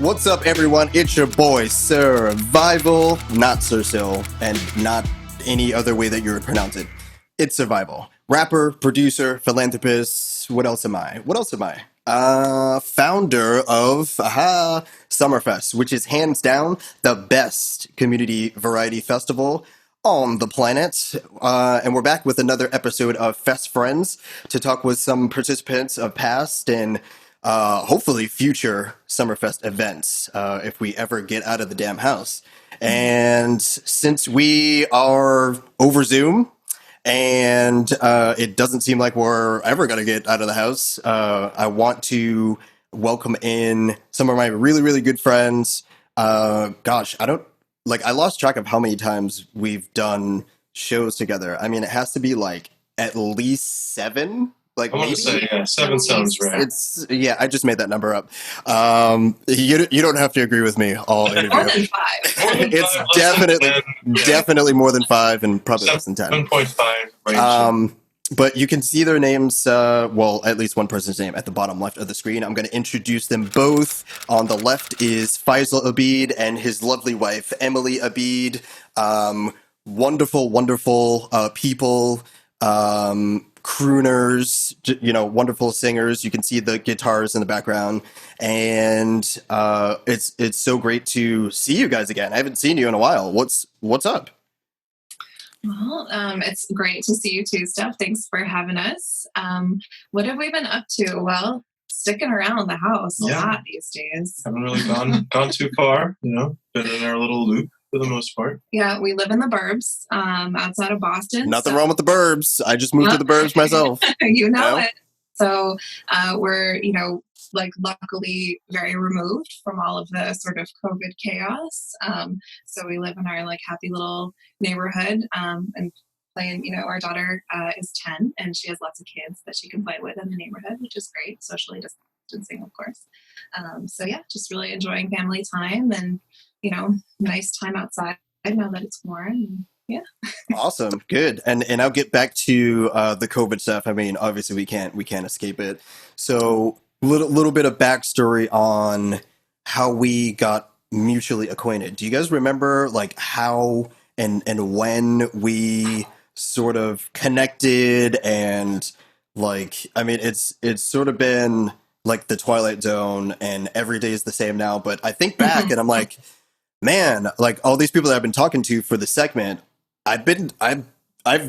What's up, everyone? It's your boy, Survival, not Sursil, and not any other way that you would pronounce it. It's Survival. Rapper, producer, philanthropist. What else am I? Founder of Summerfest, which is hands down the best community variety festival on the planet. And we're back with another episode of Fest Friends to talk with some participants of past and hopefully future Summerfest events if we ever get out of the damn house. And since we are over Zoom and it doesn't seem like we're ever going to get out of the house, I want to welcome in some of my really, really good friends. I lost track of how many times we've done shows together. I mean, it has to be like at least 7. Like I want maybe? to say, yeah, 7 sounds right. I just made that number up. You don't have to agree with me all interview. More than 5. It's definitely more than 5 and probably less than 10. 7.5 range. But you can see their names, at least one person's name at the bottom left of the screen. I'm going to introduce them both. On the left is Faisal Abid and his lovely wife, Emily Abid. Wonderful, wonderful people. Crooners, wonderful singers. You can see the guitars in the background, and it's so great to see you guys again. I haven't seen you in a while. What's up? Well, it's great to see you too, Steph. Thanks for having us. What have we been up to? Well, sticking around the house a lot these days. Haven't really gone too far, been in our little loop for the most part. Yeah, we live in the burbs outside of Boston. Nothing wrong with the burbs. I just moved to the burbs myself. You know it. So we're, luckily very removed from all of the sort of COVID chaos. So we live in our happy little neighborhood and playing, our daughter is 10 and she has lots of kids that she can play with in the neighborhood, which is great. Socially distancing, of course. Just really enjoying family time and, nice time outside now that it's warm. Yeah. Awesome. Good. And I'll get back to the COVID stuff. I mean, obviously we can't escape it. So little bit of backstory on how we got mutually acquainted. Do you guys remember how and when we sort of connected? And it's sort of been like the Twilight Zone and every day is the same now. But I think back and I'm like, man, all these people that I've been talking to for the segment, I've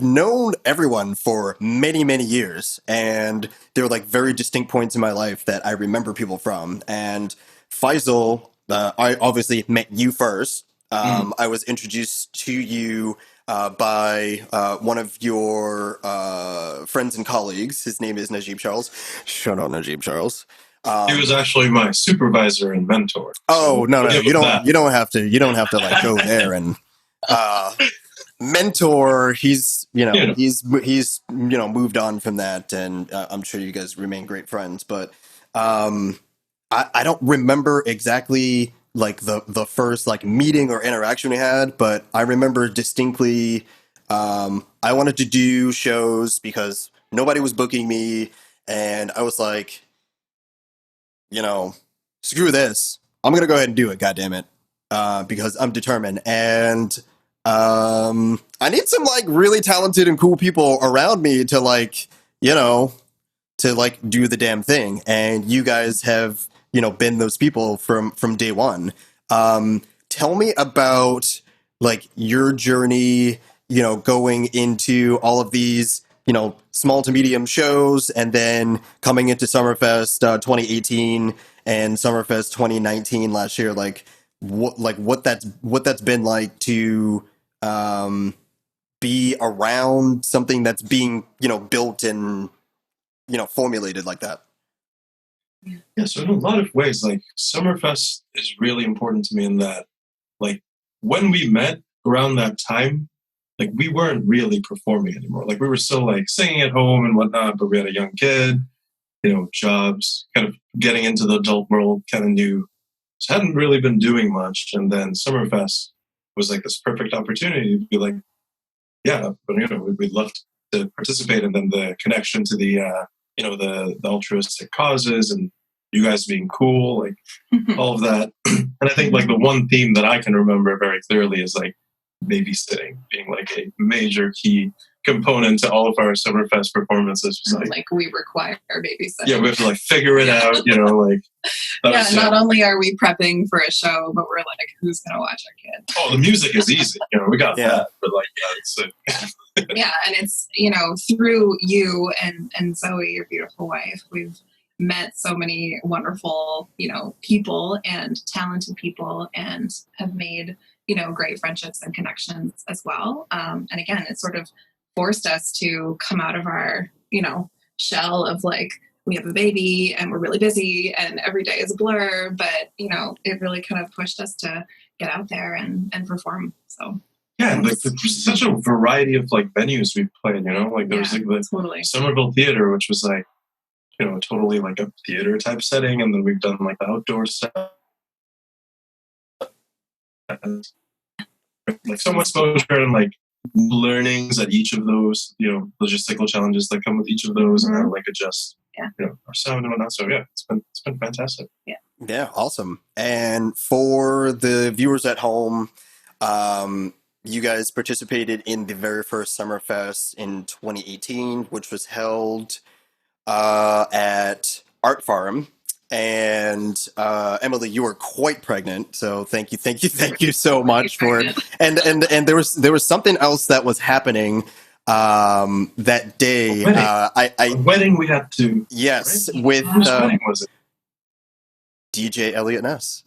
known everyone for many, many years, and there were very distinct points in my life that I remember people from. And Faisal, I obviously met you first. I was introduced to you by one of your friends and colleagues. His name is Najib Charles. Shout out Najib Charles. He was actually my supervisor and mentor. Oh, no, you don't have to go there and mentor. He's moved on from that, and I'm sure you guys remain great friends. But I don't remember exactly the first meeting or interaction we had, but I remember distinctly. I wanted to do shows because nobody was booking me, and I was like, screw this. I'm gonna go ahead and do it. God damn it, because I'm determined and. I need some really talented and cool people around me to do the damn thing. And you guys have, been those people from day one. Tell me about your journey, going into all of these, small to medium shows and then coming into Summerfest 2018 and Summerfest 2019 last year. What that's been like to be around something that's being built and formulated like that. Yeah, so in a lot of ways, Summerfest is really important to me in that, when we met around that time, we weren't really performing anymore. We were still singing at home and whatnot, but we had a young kid, jobs, kind of getting into the adult world, kind of new. So hadn't really been doing much, and then Summerfest was this perfect opportunity to be we'd love to participate, and then the connection to the the altruistic causes and you guys being cool, like all of that. And I think like the one theme that I can remember very clearly is like babysitting being like a major key component to all of our Summerfest performances. Was like we require babysitting. Yeah, we have to like figure it out, you know, like. Yeah, not only are we prepping for a show, but we're like, who's going to watch our kid? Oh, the music is easy. You know, we got that. But like, yeah, and it's, you know, through you and Zoe, your beautiful wife, we've met so many wonderful, you know, people and talented people and have made, you know, great friendships and connections as well. And again, it sort of forced us to come out of our, you know, shell of like, we have a baby and we're really busy and every day is a blur, but you know, it really kind of pushed us to get out there and perform. So yeah, like there's such a variety of like venues we played, you know, like there was like the totally. Somerville Theater, which was like, you know, totally like a theater type setting, and then we've done like the outdoor stuff. Like so much exposure and like learnings at each of those, you know, logistical challenges that come with each of those, and like adjust, you know, our sound and whatnot. So yeah, it's been fantastic. Yeah, awesome. And for the viewers at home, you guys participated in the very first Summerfest in 2018, which was held at Art Farm. And Emily, you were quite pregnant, so thank you so much for it. And there was something else that was happening that day. A wedding we had to. Yes, right? with whose wedding was it? DJ Elliot Ness.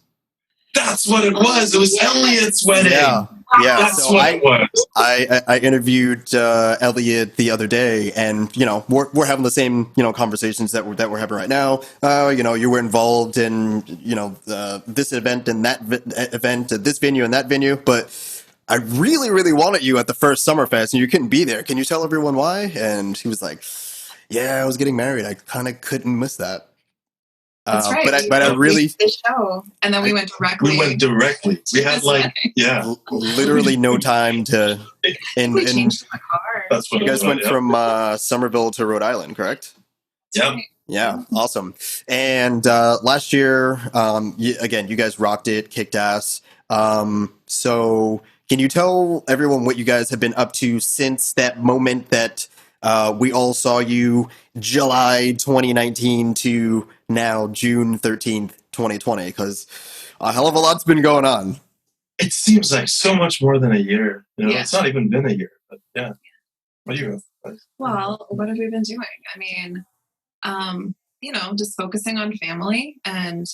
That's what it was. It was Elliot's wedding. Yeah. That's so what it was. I interviewed Elliot the other day, and you know we're having the same conversations that we're having right now. You know, you were involved in this event and that event, this venue and that venue, but I really wanted you at the first Summerfest, and you couldn't be there. Can you tell everyone why? And he was like, "Yeah, I was getting married. I kind of couldn't miss that." That's right. But I really the show, and then we went directly. We went directly. We had like literally no time to. We changed the car. That's what you guys went from Somerville to Rhode Island, correct? Yeah. Yeah, awesome. And last year, you guys rocked it, kicked ass. So can you tell everyone what you guys have been up to since that moment that we all saw you July 2019 to now June 13th, 2020? Because a hell of a lot's been going on. It seems like so much more than a year. You know, it's not even been a year, but yeah. What do you have? Well, what have we been doing? I mean, you know, just focusing on family and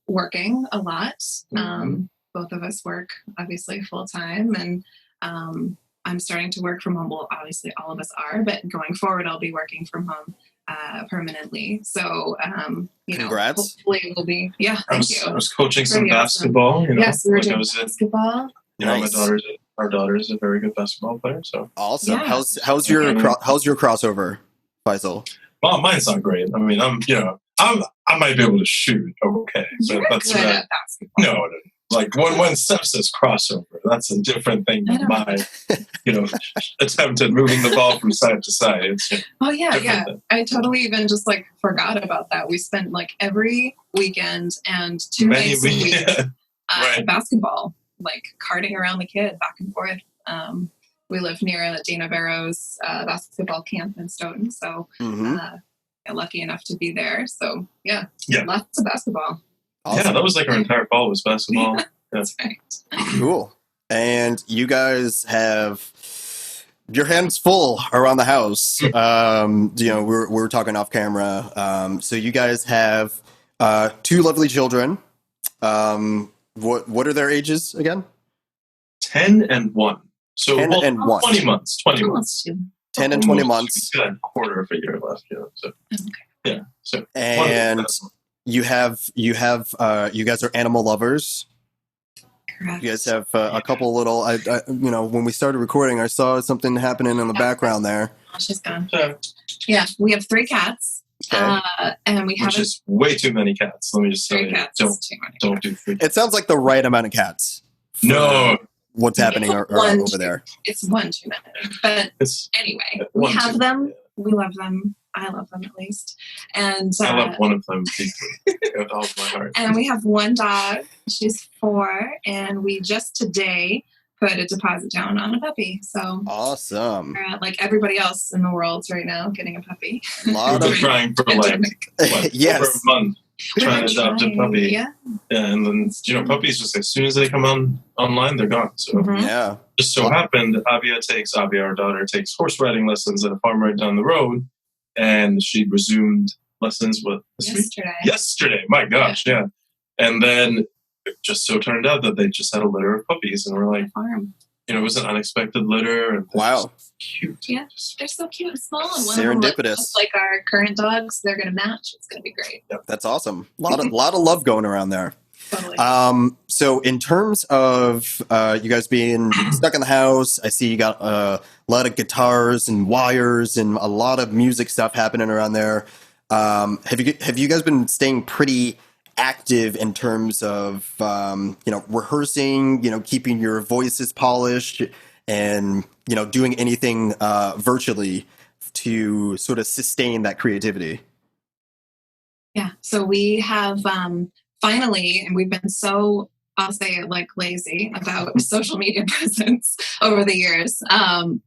working a lot. Both of us work obviously full time, and I'm starting to work from home. Well, obviously all of us are, but going forward, I'll be working from home permanently. So, you Congrats. know, hopefully we'll be, thank you. I was coaching some basketball. You know, yes, we were doing basketball. You know, our daughter is a very good basketball player. So awesome. Yeah. How's your crossover, Faisal? Well, mine's not great. I mean, I might be able to shoot. Okay, but that's good at basketball. No. Like when Steph says crossover, that's a different thing than my, attempt at moving the ball from side to side. It's yeah. I totally even just like forgot about that. We spent like every weekend and 2 nights a week basketball, like carting around the kid back and forth. We live near the Dana Barrows basketball camp in Stoughton, so lucky enough to be there. So lots of basketball. Awesome. Yeah, that was like our entire fall was basketball. That's right. Cool. And you guys have your hands full around the house. We're talking off camera. So you guys have 2 lovely children. What are their ages again? 10 and 1. So 10 and 1. 20 months. 20 months. 10 and 20 months. We've got a quarter of a year left. So So and you guys are animal lovers. Correct. You guys have a couple little. When we started recording, I saw something happening in the background there. Oh, she's gone. Yeah, we have 3 cats. Okay. And we have which is way too many cats. Let me just say, don't do 3 cats. It sounds like the right amount of cats. No. What's happening over there? It's 1 too many. But anyway, we have them. We love them. I love them at least. And I love one of them deeply with all of my heart. and we have one dog. She's 4, and we just today put a deposit down on a puppy. So Awesome. like everybody else in the world right now, getting a puppy. Lot We've of been trying for like yes. over a month trying to adopt a puppy. Yeah. And then puppies just as soon as they come online, they're gone. So Yeah. just so happened that Avia, our daughter, takes horse riding lessons at a farm right down the road, and she resumed lessons yesterday. My gosh, yeah. And then it just so turned out that they just had a litter of puppies, and we're like, farm. It was an unexpected litter. And wow. Cute. Yeah, they're so cute and small. And one serendipitous. Of them like our current dogs, they're going to match. It's going to be great. Yep. That's awesome. A lot of love going around there. Totally. So in terms of you guys being stuck in the house, I see you got a lot of guitars and wires and a lot of music stuff happening around there. Have you guys been staying pretty active in terms of rehearsing, keeping your voices polished, and doing anything virtually to sort of sustain that creativity? Yeah. So we have finally, and we've been so, I'll say it, like lazy about social media presence over the years.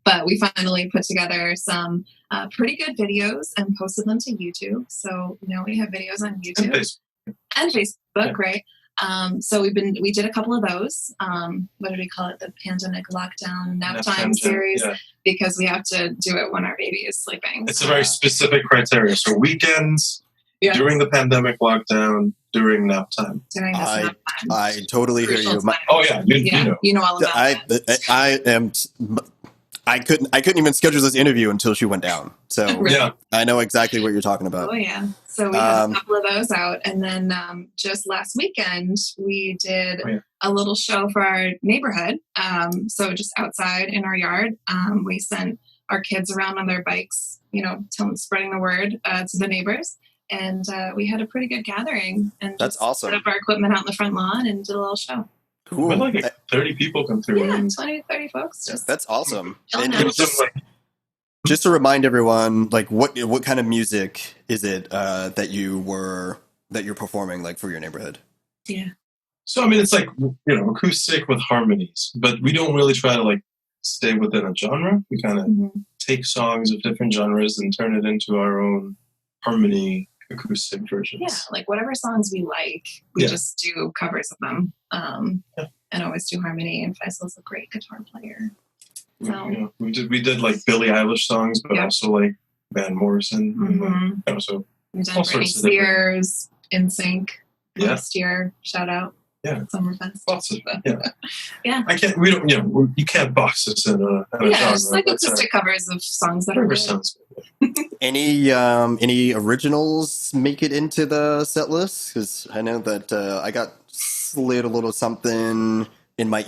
But we finally put together some pretty good videos and posted them to YouTube. So we have videos on YouTube and Facebook, right? So we did a couple of those. What did we call it? The pandemic lockdown nap time series, because we have to do it when our baby is sleeping. It's a very specific criteria. So weekends, during the pandemic lockdown, during nap time. I totally hear you. You know all about that. I couldn't even schedule this interview until she went down. So really? I know exactly what you're talking about. Oh yeah. So we have a couple of those out, and then just last weekend we did a little show for our neighborhood. So just outside in our yard, we sent our kids around on their bikes, spreading the word to the neighbors. And we had a pretty good gathering, and that's awesome. Set up our equipment out in the front lawn and did a little show. Cool. We had like 30 people come through. Yeah, 20, 30 folks. That's awesome. And just to remind everyone, like what kind of music is it that you're performing, like, for your neighborhood? Yeah. So I mean, it's like acoustic with harmonies, but we don't really try to like stay within a genre. We kind of take songs of different genres and turn it into our own harmony acoustic versions. Yeah, like whatever songs we like, we just do covers of them, and always do harmony. And Faisal's a great guitar player. So we did like Billie Eilish songs, but also like Van Morrison. So we've done Britney Spears, In Sync last year. Shout out. Yeah. Summerfest. Lots of, yeah. You can't box us in a genre. Just like acoustic covers of songs that are good. Sounds good. Any originals make it into the set list? Because I know that I got slid a little something in my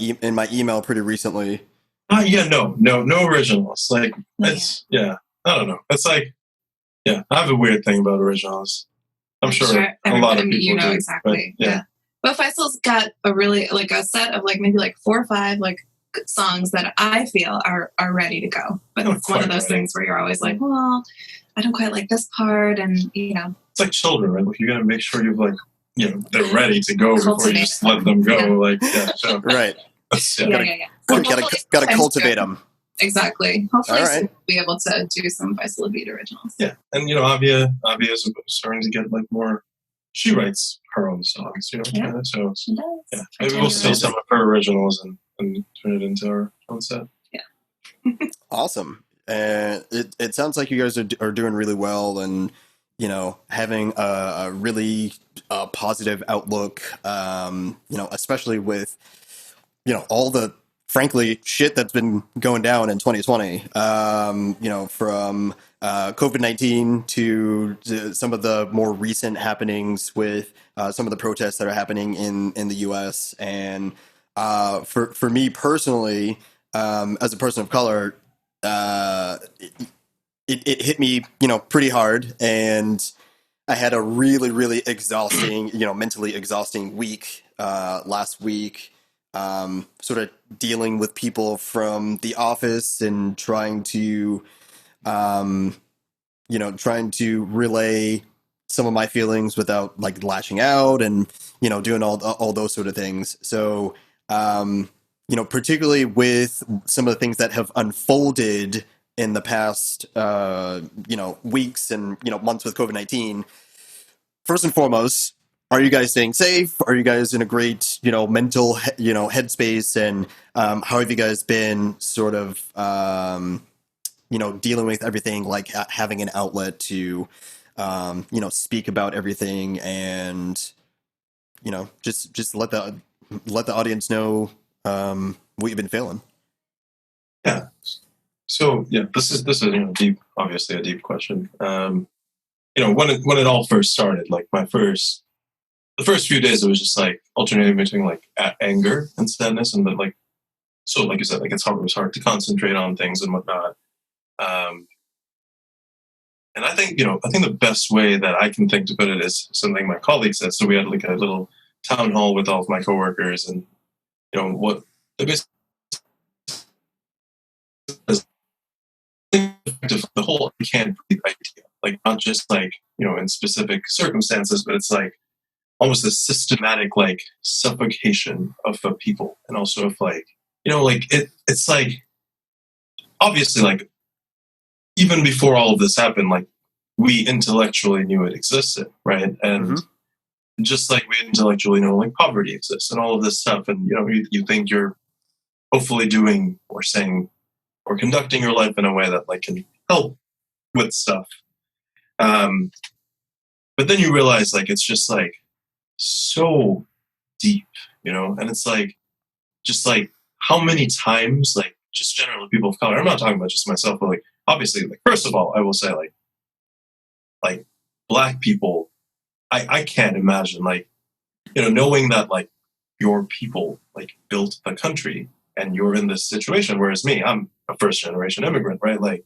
email pretty recently. No originals. Like it's I don't know. It's like I have a weird thing about originals. I'm sure a lot of people do. Exactly. But Faisal's got a really like a set of like maybe like 4 or 5 like songs that I feel are ready to go. But it's one of those things where you're always like, well, I don't quite like this part, and it's like children, right? Like you got to make sure you've like they're ready to go before you just let them go. Like so. Right. Gotta cultivate them. Exactly. Hopefully we'll be able to do some Faisal Abid originals. Yeah, and Avia is starting to get like more. She writes her own songs, so she does. Maybe we'll steal some of her originals and turn it into our own set. Yeah. Awesome. And it sounds like you guys are doing really well, and having a really positive outlook. Especially with all the frankly shit that's been going down in 2020. From COVID-19 to some of the more recent happenings with some of the protests that are happening in the U.S. And for me personally, as a person of color, it hit me, pretty hard, and I had a really, really exhausting, mentally exhausting week last week. Sort of dealing with people from the office and trying to trying to relay some of my feelings without like lashing out and doing all those sort of things. So particularly with some of the things that have unfolded in the past weeks and months with COVID-19. First and foremost, are you guys staying safe? Are you guys in a great mental headspace? And how have you guys been sort of dealing with everything, like having an outlet to speak about everything, and just let the audience know what you've been feeling. Yeah. So yeah, this is deep, obviously a deep question. When it all first started, like the first few days, it was just like alternating between like anger and sadness, and then like you said, like it was hard to concentrate on things and whatnot. And I think the best way that I can think to put it is something my colleague said. So we had like a little town hall with all of my coworkers, and what they basically the whole can't breathe idea, like not just like in specific circumstances, but it's like almost a systematic like suffocation of people, and also of like like it's like obviously like even before all of this happened, like we intellectually knew it existed, right? And just like we intellectually know like poverty exists and all of this stuff, and you think you're hopefully doing or saying or conducting your life in a way that like can help with stuff. But then you realize like it's just like so deep, and it's like just like how many times like just generally people of color, I'm not talking about just myself, but like obviously like first of all I will say like Black people, I can't imagine like knowing that like your people like built the country and you're in this situation, whereas me, I'm a first generation immigrant, right? Like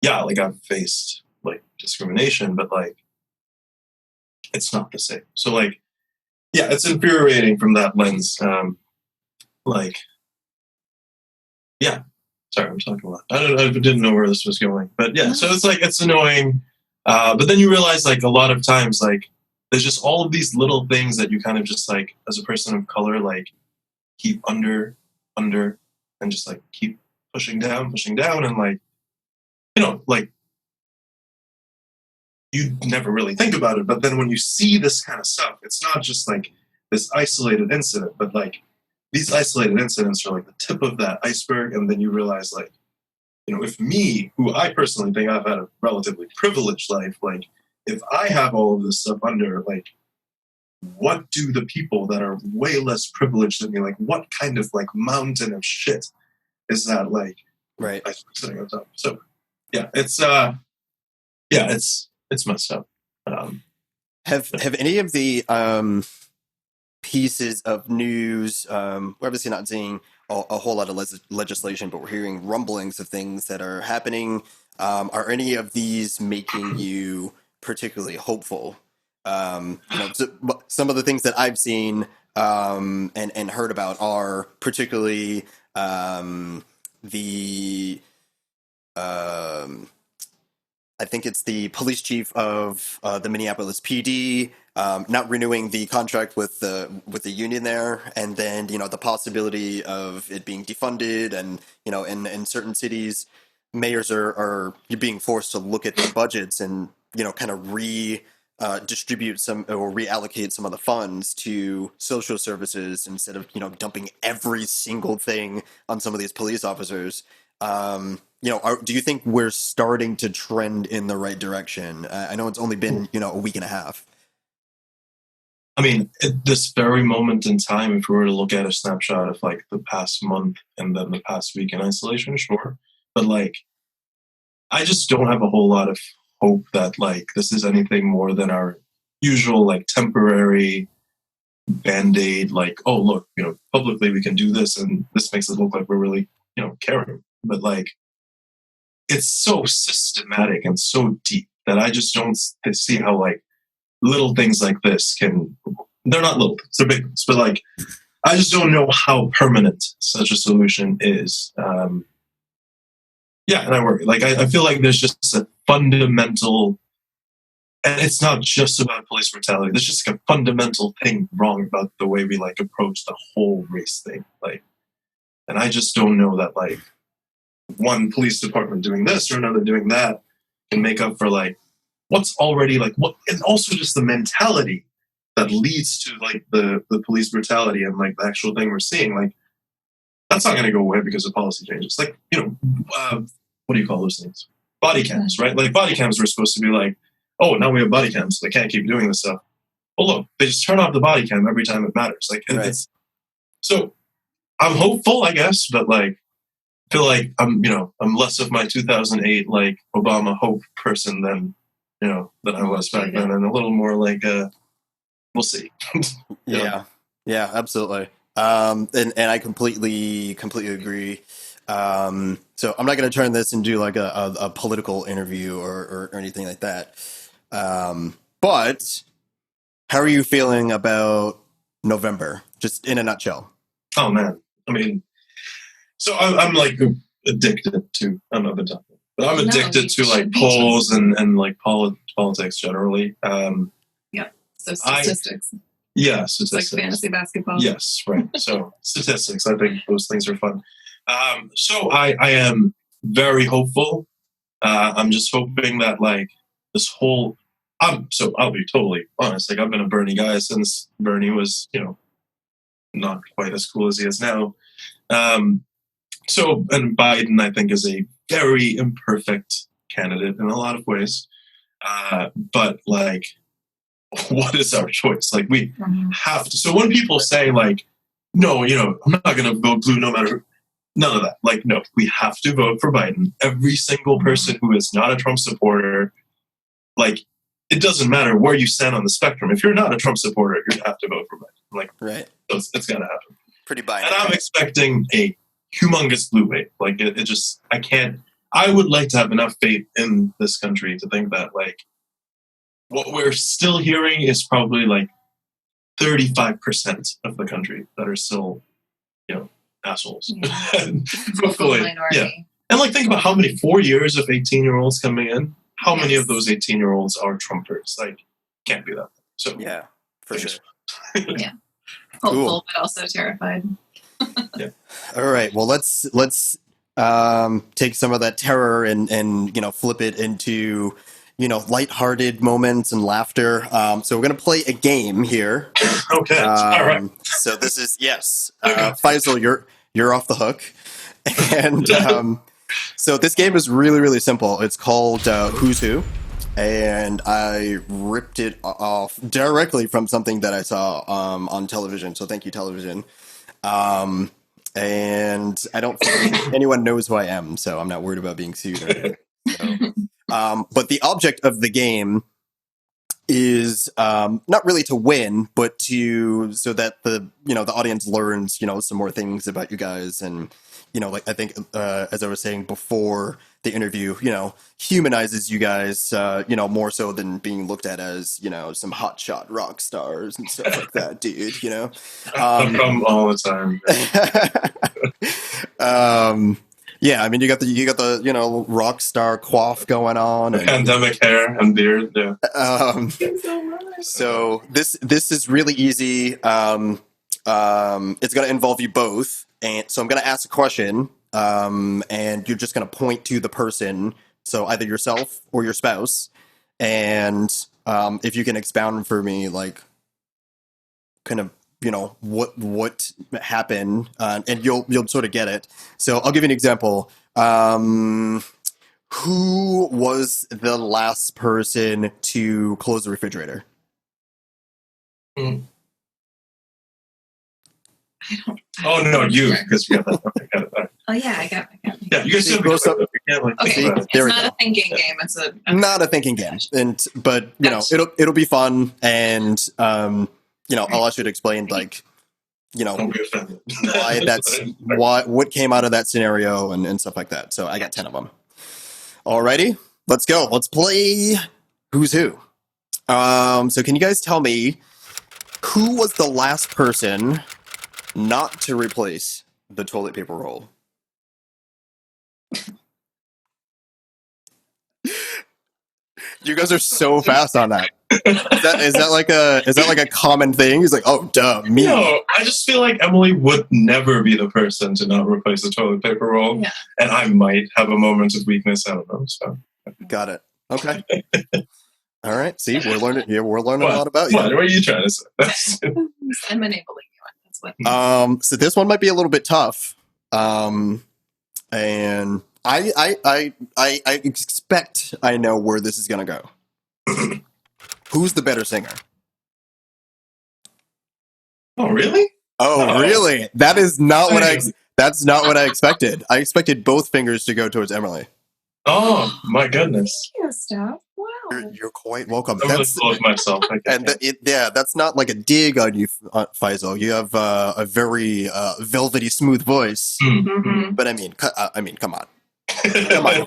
yeah, like I've faced like discrimination, but like it's not the same. So like yeah, it's infuriating from that lens. Like yeah, sorry, I'm talking a lot. I didn't know where this was going, but yeah, so it's like it's annoying. But then you realize like a lot of times like there's just all of these little things that you kind of just like as a person of color like keep under and just like keep pushing down and like like you never really think about it, but then when you see this kind of stuff, it's not just like this isolated incident, but like these isolated incidents are like the tip of that iceberg, and then you realize like if me, who I personally think I've had a relatively privileged life, like if I have all of this stuff under, like what do the people that are way less privileged than me, like what kind of like mountain of shit is that like right sitting on top? So yeah, it's it's messed up. Have any of the pieces of news, we're obviously not seeing a whole lot of legislation, but we're hearing rumblings of things that are happening. Are any of these making you particularly hopeful? Some of the things that I've seen and heard about are particularly the I think it's the police chief of the Minneapolis PD not renewing the contract with the union there, and then the possibility of it being defunded, and in certain cities, mayors are being forced to look at their budgets and kind of distribute some or reallocate some of the funds to social services instead of dumping every single thing on some of these police officers. Do you think we're starting to trend in the right direction? I know it's only been, a week and a half. I mean, at this very moment in time, if we were to look at a snapshot of like the past month and then the past week in isolation, sure. But like, I just don't have a whole lot of hope that like this is anything more than our usual like temporary band-aid, like, oh look, publicly we can do this and this makes it look like we're really, caring. But like it's so systematic and so deep that I just don't see how like little things like this they're not little things, they're big ones, but like I just don't know how permanent such a solution is. And I worry. Like I feel like there's just a fundamental, and it's not just about police brutality. There's just like a fundamental thing wrong about the way we like approach the whole race thing. Like, and I just don't know that like one police department doing this or another doing that can make up for like what's already like what, and also just the mentality that leads to like the police brutality and like the actual thing we're seeing. Like, that's not going to go away because of policy changes. Like, what do you call those things? Body cams, right? Like, body cams were supposed to be like, oh, now we have body cams, so they can't keep doing this stuff. Well, look, they just turn off the body cam every time it matters. Like, Right. it's so I'm hopeful, I guess, but like, I feel like I'm less of my 2008 like Obama hope person than I was back then, and a little more like we'll see. Yeah, absolutely. And I completely agree. So I'm not going to turn this into like a political interview or anything like that. But how are you feeling about November? Just in a nutshell. Oh man, I mean, so I'm like addicted to another topic, but I'm addicted to like polls and like politics generally. So statistics. Statistics. It's like fantasy basketball. Yes, right. So statistics, I think those things are fun. So I am very hopeful. I'm just hoping that like this whole. So I'll be totally honest. Like, I've been a Bernie guy since Bernie was not quite as cool as he is now. So, and Biden, I think, is a very imperfect candidate in a lot of ways. But like, what is our choice? Like, we have to. So when people say like, no, I'm not going to vote blue no matter, none of that. Like, no, we have to vote for Biden. Every single person who is not a Trump supporter, like, it doesn't matter where you stand on the spectrum. If you're not a Trump supporter, you have to vote for Biden. Like, right. It's got to happen. Pretty binary. And I'm expecting a humongous blue wave. Like, it just, I would like to have enough faith in this country to think that, like, what we're still hearing is probably like 35% of the country that are still, assholes. Yeah. Hopefully, yeah. And like, think about how many 4 years of 18-year-olds coming in. How many of those 18-year-olds are Trumpers? Like, can't be that. So yeah, for sure. Yeah, hopeful but also terrified. Yeah. All right. Well, let's take some of that terror and flip it into lighthearted moments and laughter. So we're gonna play a game here. Okay. All right. So this is Faisal, you're off the hook, and so this game is really, really simple. It's called Who's Who, and I ripped it off directly from something that I saw on television. So thank you, television. And I don't think anyone knows who I am, so I'm not worried about being sued or anything. So, but the object of the game is not really to win, but so that the audience learns some more things about you guys, and like I think as I was saying before the interview, humanizes you guys more so than being looked at as some hotshot rock stars and stuff like that, dude. Come all the time. Yeah, I mean, you got the rock star coif going on, and pandemic hair and beard. Yeah. So this is really easy. It's going to involve you both, and so I'm going to ask a question, and you're just going to point to the person, so either yourself or your spouse, and if you can expound for me, like, kind of. What happened, and you'll sort of get it. So I'll give you an example. Who was the last person to close the refrigerator? I don't. Oh no, you, because you got that. Okay, got it. Right. Oh yeah, I got. Yeah, you guys should be close up. You can't like Okay, think about it. it's not a thinking game. It's not a thinking game, but it'll be fun, and I'll ask you to explain, like, Don't be offended. what came out of that scenario and stuff like that. So I got 10 of them. Alrighty, let's go. Let's play Who's Who. So can you guys tell me who was the last person not to replace the toilet paper roll? You guys are so fast on that. Is that like a common thing? He's like, oh, duh, me. No, I just feel like Emily would never be the person to not replace the toilet paper roll, and I might have a moment of weakness. I don't know. So got it. Okay. All right. See, we're learning. Yeah, we're learning a lot about you. What are you trying to say? I'm enabling you. That's what. So this one might be a little bit tough. And I expect I know where this is gonna go. Who's the better singer? Oh, really? Oh, really? That is not what that's not what I expected. I expected both fingers to go towards Emily. Oh my goodness! Thank you, Steph. Wow. You're quite welcome. I'm really full of myself. That's not like a dig on you, Faisal. You have a very velvety, smooth voice. Mm-hmm. But I mean, come on. Come on.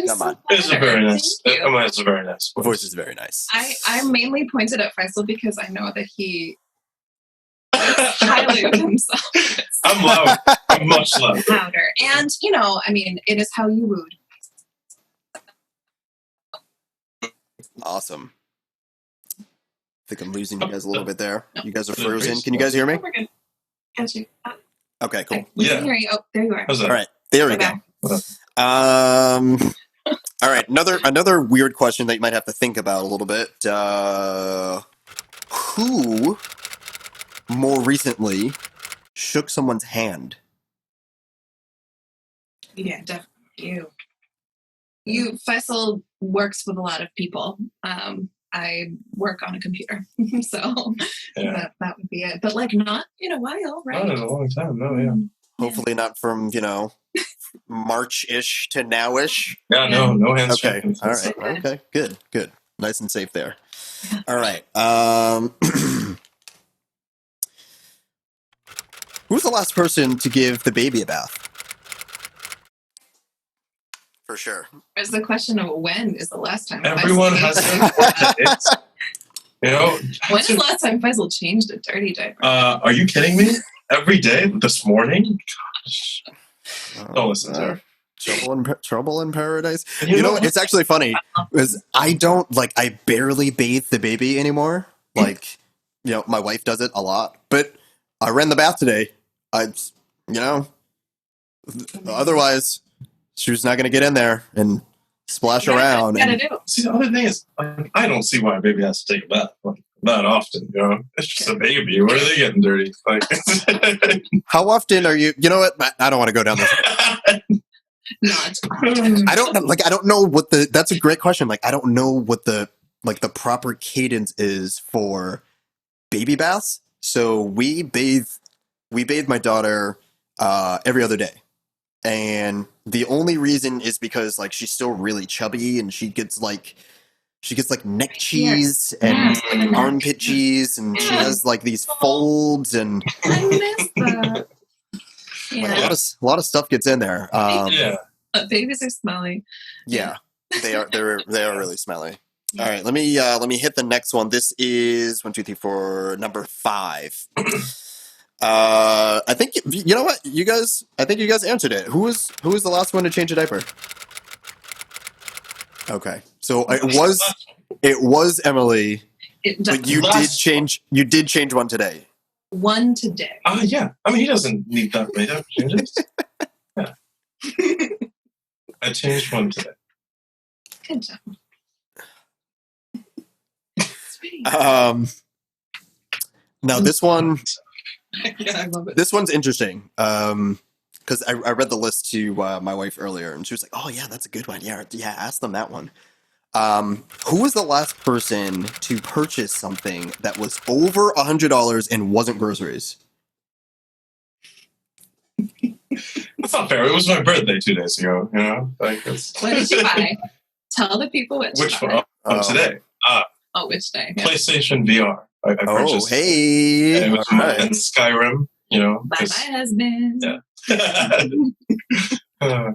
Come on. It's a very nice. It's a very nice voice. Voice is very nice. I mainly pointed at Faisal because I know that he highly of himself. I'm loud. I'm much louder. And it is how you wooed. Awesome. I think I'm losing you guys a little bit there. You guys are frozen. Can you guys hear me? We're good. Got you. Okay, cool. We can hear you. Oh, there you are. All right, there we go. All right, another weird question that you might have to think about a little bit. Who more recently shook someone's hand? Yeah, definitely you. Faisal works with a lot of people. I work on a computer, so that would be it. But not in a while, right? Not in a long time, no, yeah. Hopefully not from March-ish to now-ish. Yeah, no hands. Okay, all right, okay, good, nice and safe there. All right. Who's the last person to give the baby a bath? For sure. There's the question of when is the last time. Everyone has it. When is the last time Faisal changed a dirty diaper? Are you kidding me? Every day? This morning? Gosh. Don't listen to her. Trouble in paradise. You know what? It's actually funny because I barely bathe the baby anymore. My wife does it a lot, but I ran the bath today. Otherwise she was not going to get in there and splash around. See, the other thing is, I don't see why a baby has to take a bath that often. It's just a baby. Where are they getting dirty? How often are you? You know what? I don't want to go down this. I don't know what the. That's a great question. I don't know what the proper cadence is for baby baths. So we bathe my daughter every other day. And the only reason is because she's still really chubby and she gets neck cheese and armpit cheese and she has these folds and I miss that. Yeah. A lot of stuff gets in there. Babies are smelly. Yeah, they are. They are really smelly. All right, let me hit the next one. This is 1, 2, 3, 4, number 5. I think you know what you guys. I think you guys answered it. Who was the last one to change a diaper? Okay, so it was Emily, but you did change one today. One today. Yeah. I mean, he doesn't need that many changes. Yeah. I changed one today. Good job. Now this one. Yeah, I love it. This one's interesting because I read the list to my wife earlier, and she was like, "Oh yeah, that's a good one. Yeah, ask them that one." Who was the last person to purchase something that was over $100 and wasn't groceries? That's not fair. It was my birthday 2 days ago. What did you buy? Tell the people which one. Today. Which day? Yeah. PlayStation VR. I purchased. Oh, hey! And it was and Skyrim. Bye, husband. Yeah.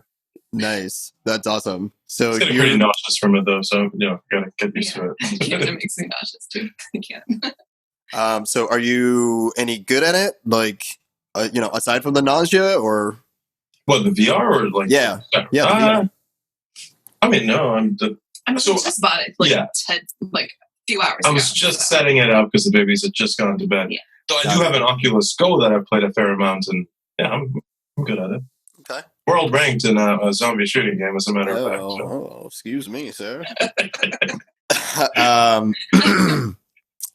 Nice. That's awesome. So it's getting pretty nauseous from it, though. So gotta get used to it. It makes me nauseous too. I can't. So are you any good at it? Aside from the nausea, or what, the VR or yeah. I mean, no. I mean, So, we just bought it like a few hours I ago. was just setting it up because the babies had just gone to bed. Yeah. So I do have an Oculus Go that I've played a fair amount, and yeah, I'm good at it. Okay. World ranked in a zombie shooting game, as a matter of fact. So. Oh, excuse me, sir. All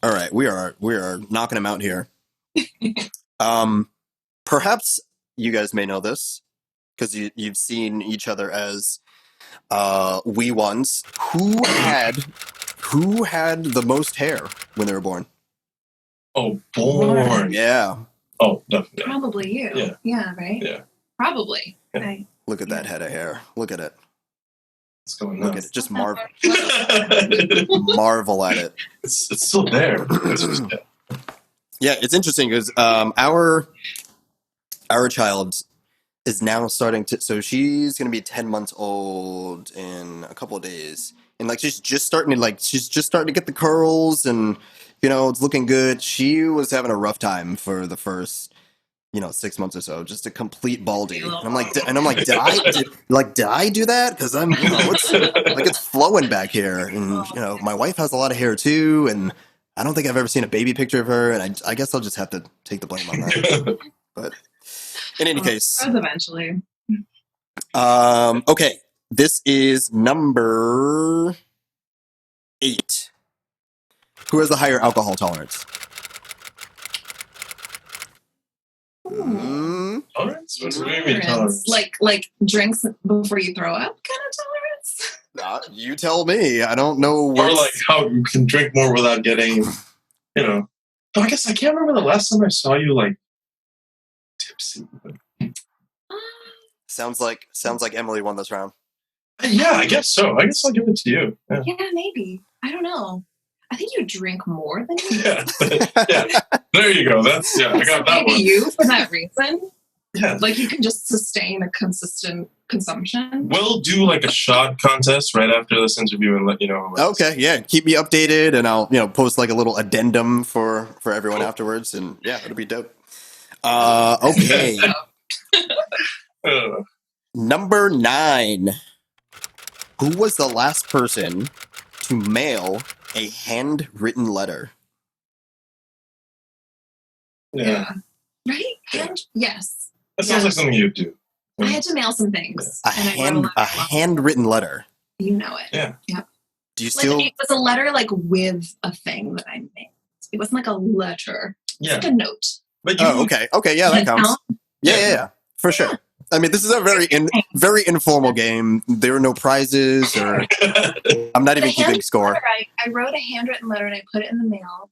right, we are knocking him out here. Perhaps you guys may know this because you've seen each other as wee ones. Who had the most hair when they were born? Oh, born. Yeah. Oh, definitely. Probably you. Yeah, right? Yeah. Probably. Yeah. Right. Look at that head of hair. Look at it. What's going Look on? at it. Just marvel. Marvel. Marvel at it. It's still there. Yeah, it's interesting because our child is now starting to. So she's going to be 10 months old in a couple of days, and like she's just starting to get the curls, and it's looking good. She was having a rough time for the first 6 months or so, just a complete baldy. And I'm like, did I do that? Because I'm, it's flowing back here, and my wife has a lot of hair too, and I don't think I've ever seen a baby picture of her, and I guess I'll just have to take the blame on that. But in any case, Eventually. Okay, this is number 8. Who has the higher alcohol tolerance? Tolerance? What do you mean tolerance? Like drinks before you throw up kind of tolerance? You tell me. I don't know. Or like how you can drink more without getting, Oh, I guess I can't remember the last time I saw you like tipsy. Sounds like Emily won this round. Yeah, I guess so. I guess I'll give it to you. Yeah, maybe. I don't know. I think you drink more than me. Yeah. There you go. I got that one. You for that reason. Yeah. Like you can just sustain a consistent consumption. We'll do like a shot contest right after this interview and let you know. Okay, yeah. Keep me updated, and I'll post like a little addendum for everyone afterwards, and yeah, it'll be dope. Okay. Number 9. Who was the last person to mail a handwritten letter? Yeah. Right? Yes. That sounds like something you'd do. I had to mail some things. A handwritten letter. You know it. Yeah. Yep. Do you still? It was a letter like with a thing that I made. It wasn't like a letter. It's like a note. But okay. Yeah, that counts. Yeah. For sure. I mean, this is a very informal game. There are no prizes, or I'm not even keeping score. Letter, I wrote a handwritten letter and I put it in the mail,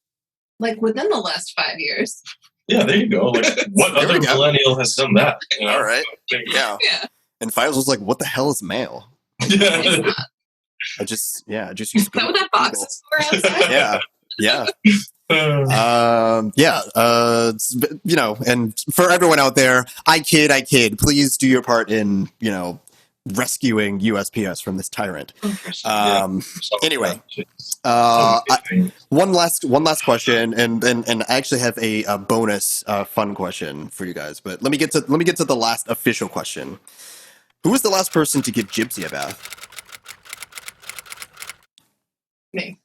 like within the last 5 years. Yeah, there you go. Like, what other millennial has done that? All right. Yeah. And Faisal was like, "What the hell is mail?" Yeah. I just used. Is that what that box is for outside? Yeah. And for everyone out there, I kid. Please do your part in, rescuing USPS from this tyrant. Anyway, one last question, and I actually have a bonus fun question for you guys. But let me get to the last official question. Who was the last person to give Gypsy a bath? Me.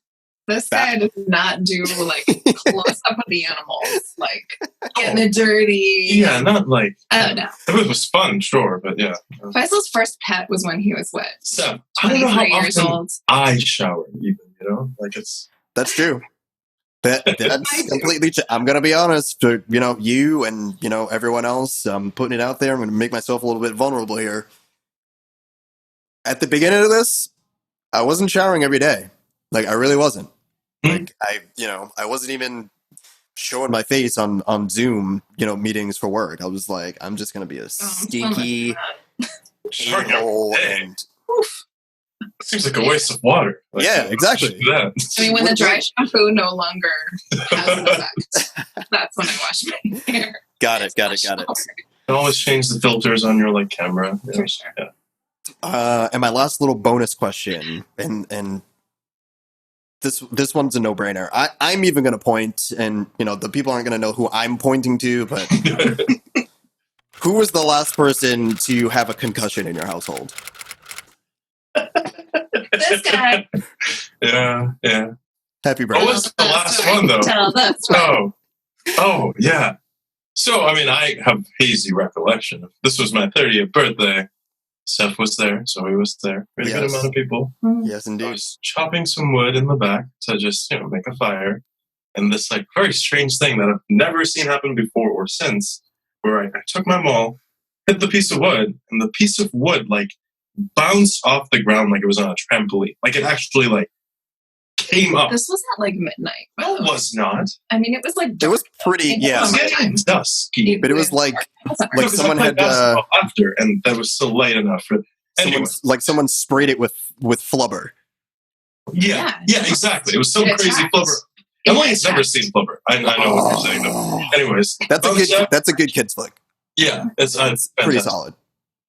This guy does not do like close up of the animals, like getting it dirty. Yeah, not like. I don't know. It was fun, sure, but yeah. Faisal's first pet was when he was what? So I don't know how years often old. I shower, even like it's. That's true. That's completely. I'm gonna be honest. You and everyone else. I'm putting it out there. I'm gonna make myself a little bit vulnerable here. At the beginning of this, I wasn't showering every day. Like I really wasn't. Like I wasn't even showing my face on Zoom, meetings for work. I was like, I'm just gonna be a stinky hole, and it seems like a waste of water. Like, yeah, exactly. I mean, when the dry shampoo no longer has an effect, that's when I wash my hair. Got it. You always change the filters on your camera. For sure. Yeah. And my last little bonus question, and this one's a no-brainer. I'm even going to point, and the people aren't going to know who I'm pointing to, but who was the last person to have a concussion in your household? This guy. Yeah. Happy What birthday. was the last one, though? Tell the story. Oh, yeah. So, I mean, I have hazy recollection. This was my 30th birthday. Seth was there, Zoe was there. Pretty good Yes. amount of people. Yes, I indeed. was chopping some wood in the back to just, make a fire. And this, like, very strange thing that I've never seen happen before or since, where I took my maul, hit the piece of wood, and the piece of wood, like, bounced off the ground like it was on a trampoline. Like, it actually, like, came up. This was at like midnight. No, it was not. I mean, it was like It was pretty, in yeah. It was summertime. getting dusky. But it was like Because someone I had played basketball after, and that was still light enough for. Anyway, someone sprayed it with flubber. yeah, exactly. It was some It crazy attracts. flubber. It Emily's never attracts. seen flubber. I know what you're saying. Though. Anyways, That's a good kid's flick. Yeah, it's Pretty solid.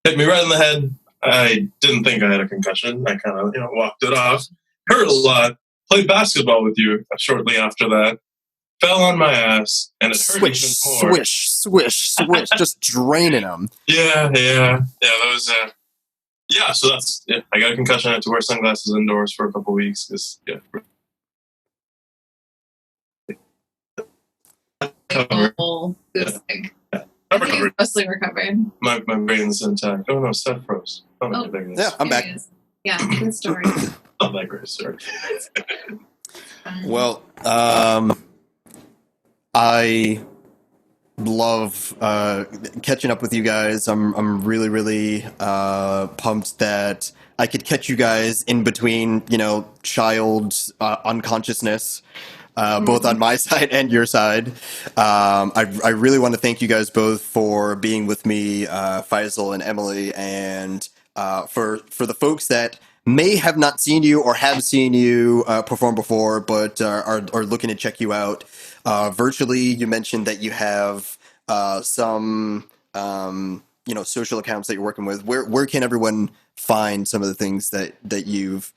Hit me right in the head. I didn't think I had a concussion. I kind of walked it off. Hurt a lot. Played basketball with you shortly after that. Fell on my ass, and it hurt even more. Swish, just draining them. Yeah. That was. Yeah, so that's. Yeah, I got a concussion. I had to wear sunglasses indoors for a couple weeks because. Yeah. This thing. I'm recovered. Mostly recovered. My brain's intact. Oh no, Seth froze. Yeah, I'm back. Yeah, good story. Not that great story. Well, I love catching up with you guys. I'm really, really pumped that I could catch you guys in between, child unconsciousness. Both on my side and your side. I really want to thank you guys both for being with me, Faisal and Emily, and for the folks that may have not seen you or have seen you perform before, but are looking to check you out virtually. You mentioned that you have some social accounts that you're working with. Where can everyone find some of the things that you've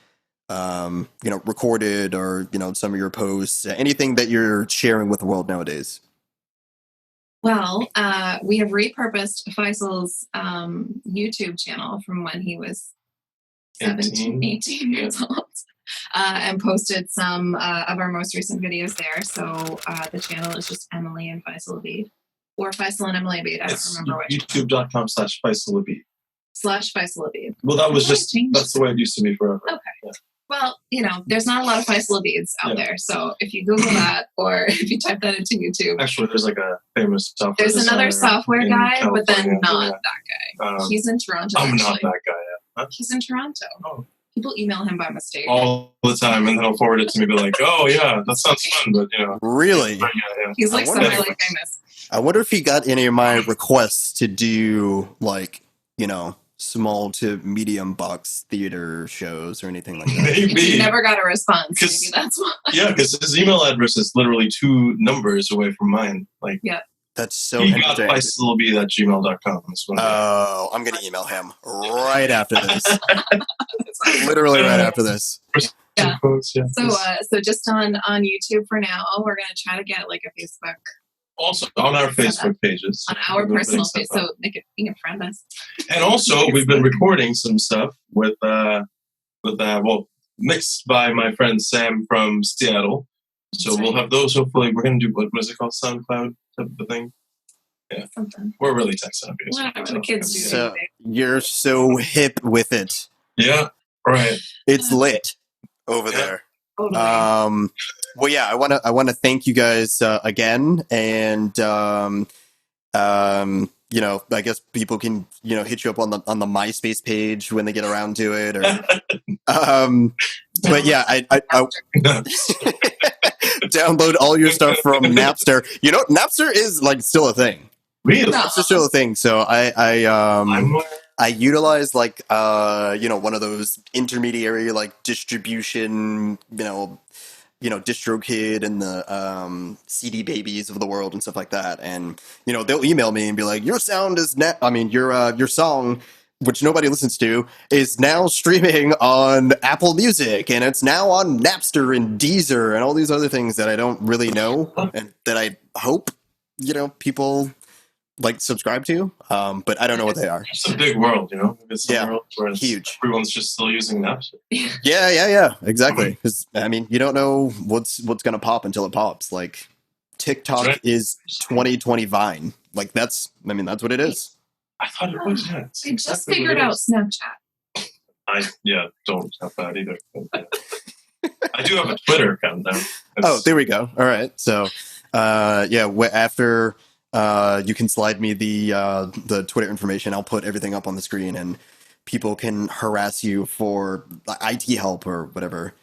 recorded, or some of your posts, anything that you're sharing with the world nowadays? Well, we have repurposed Faisal's YouTube channel from when he was 18 years old, and posted some of our most recent videos there. So the channel is just Emily and Faisal Abid, or Faisal and Emily Abid. I don't remember which. YouTube.com/Faisal Abid. /Faisal Abid. Well, that's the way it used to be forever. Okay. Yeah. Well, there's not a lot of Faisal Abids out there. So if you Google that, or if you type that into YouTube. Actually, there's like a famous software. There's another software guy, California, but then not that guy. He's in Toronto. I'm actually. not that guy. Huh? He's in Toronto. Oh. People email him by mistake. All the time, and then he'll forward it to me, be like, oh, yeah, that sounds fun, but, Really? Yeah. He's like somewhere like famous. I wonder if he got any of my requests to do, small to medium box theater shows or anything like that. Maybe. He never got a response. Maybe that's why. Yeah, because his email address is literally 2 numbers away from mine. That's so he got interesting. FaisalAbid@gmail.com. Oh, I'm going to email him right after this. Literally right after this. Yeah. So just on YouTube for now, we're going to try to get like a Facebook. Also on our Facebook pages. On our personal page, so you can friend us. And also, we've been recording some stuff with mixed by my friend Sam from Seattle. So we'll have those. Hopefully, we're going to do what was it called, SoundCloud type of thing. Yeah, something. We're really tech savvy. Whatever the kids do. So you're so hip with it. Yeah, right. It's lit over there. Totally. Well, yeah, I want to thank you guys again, and I guess people can hit you up on the MySpace page when they get around to it, or but yeah, I download all your stuff from Napster. Napster is still a thing. Really? Napster's still a thing. So I utilize one of those intermediary distribution, DistroKid and the CD Babies of the world and stuff like that. And they'll email me and be like, your sound is your song, which nobody listens to, is now streaming on Apple Music, and it's now on Napster and Deezer and all these other things that I don't really know, and that I hope people like subscribe to, but I don't know what they are. It's a big world, you know. It's a Yeah, world where huge. everyone's just still using that. Yeah, exactly. Because I mean, you don't know what's gonna pop until it pops. Like TikTok Right. is 2020 Vine. Like that's what it is. I thought it was. Yeah, it's I just exactly what figured it out is. Snapchat. I don't have that either. But, yeah. I do have a Twitter account now. Oh, there we go. All right. So, after you can slide me the Twitter information, I'll put everything up on the screen, and people can harass you for IT help or whatever.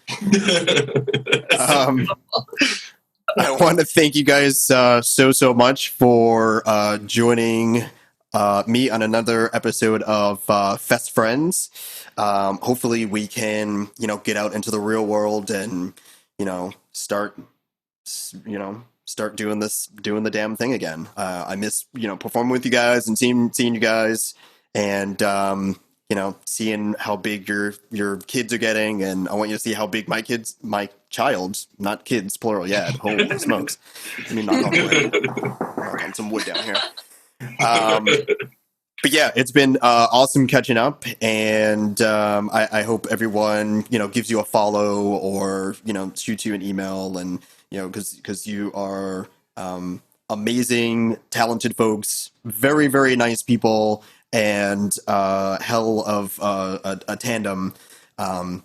I want to thank you guys so much for joining me on another episode of Fest Friends. Hopefully, we can get out into the real world and start doing the damn thing again. I miss performing with you guys and seeing you guys, and seeing how big your kids are getting, and I want you to see how big my child, not kids plural yet. Holy smokes! Let me knock on wood. Knock on some wood down here. But yeah, it's been awesome catching up, and I hope everyone gives you a follow or shoots you an email, and because you are amazing, talented folks, very very nice people, and hell of a tandem, and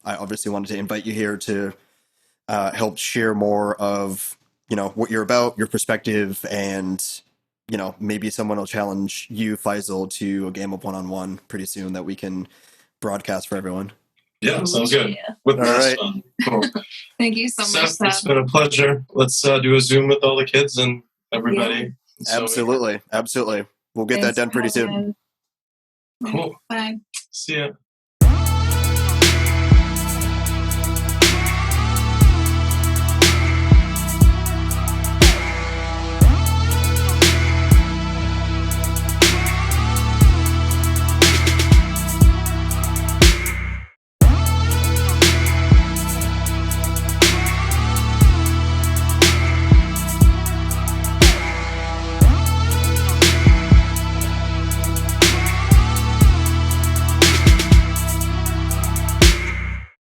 I obviously wanted to invite you here to help share more of what you're about, your perspective, and maybe someone will challenge you, Faisal, to a game of one-on-one pretty soon that we can broadcast for everyone. Yeah, sounds good. With all right. Fun. Cool. Thank you so much, Seth. It's been a pleasure. Let's do a Zoom with all the kids and everybody. Yeah. Absolutely. We'll get that done pretty soon. Cool. Bye. See ya.